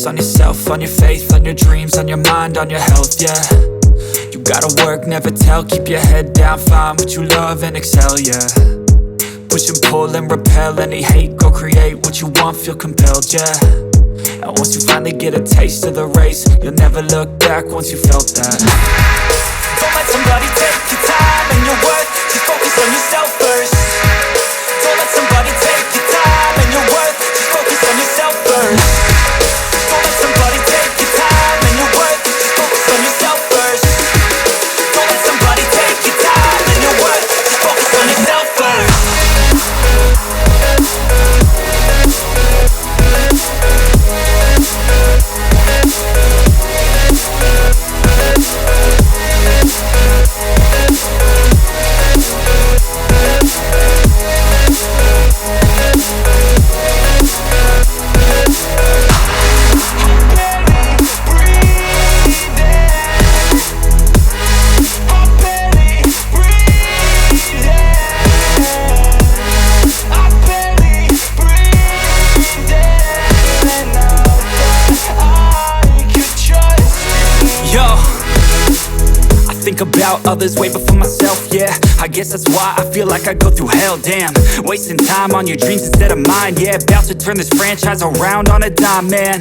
focus on yourself, on your faith, on your dreams, on your mind, on your health, yeah. You gotta work, never tell, keep your head down, find what you love and excel, yeah. Push and pull and repel any hate, go create what you want, feel compelled, yeah. And once you finally get a taste of the race, you'll never look back once you felt that. Don't let somebody take your time and your worth, just focus on yourself first. Don't let somebody take your time and your worth, just focus on yourself first. Don't let somebody take your time and your worth, just focus on yourself first. Don't let somebody take your time and your worth, just focus on yourself first. Think about others way before myself, yeah. I guess that's why I feel like I go through hell, damn. Wasting time on your dreams instead of mine, yeah. About to turn this franchise around on a dime, man.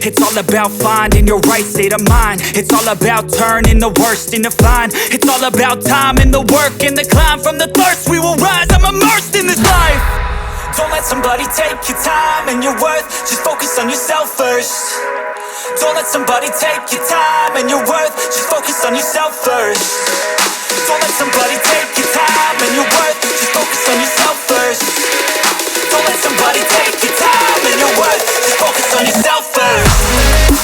It's all about finding your right state of mind. It's all about turning the worst into fine. It's all about time and the work and the climb. From the thirst we will rise, I'm immersed in this life. Don't let somebody take your time and your worth, just focus on yourself first. Don't let somebody take your time and your worth, just focus on yourself first. Don't let somebody take your time and your worth, just focus on yourself first. Don't let somebody take your time and your worth, just focus on yourself first.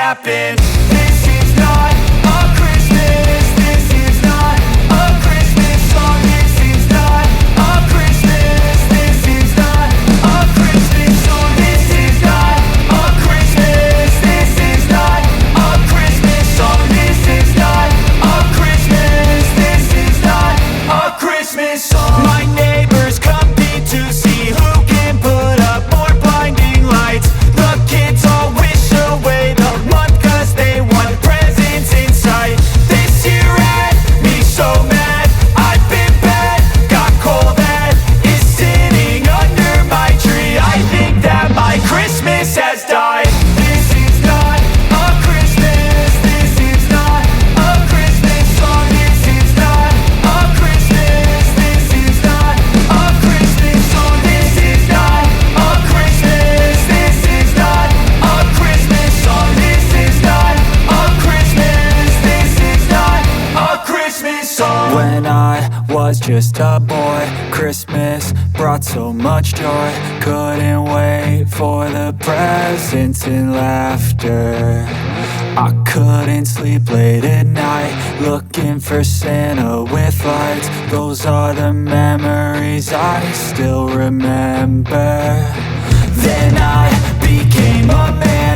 happen. This is not a Christmas. This is not a Christmas song. This is not a Christmas. This is not a Christmas song. This is not a Christmas. This is not a Christmas song. This is not a Christmas. This is not a Christmas song. My neighbors compete to see who can put up more blinding lights. The kids all wish away the month 'cause they want presents in sight. This year had me so mad, I've been bad, got coal that is sitting under my tree. I think that my Christmas has died. This is not a Christmas. This is not a Christmas song. This is not a Christmas. This is not a Christmas song. This is not a Christmas. This is not a Christmas song. This is not a Christmas. This is not a Christmas song. When I was just a boy, Christmas brought so much joy. Couldn't wait for the presents and laughter. I couldn't sleep late at night, looking for Santa with lights. Those are the memories I still remember. Then I became a man,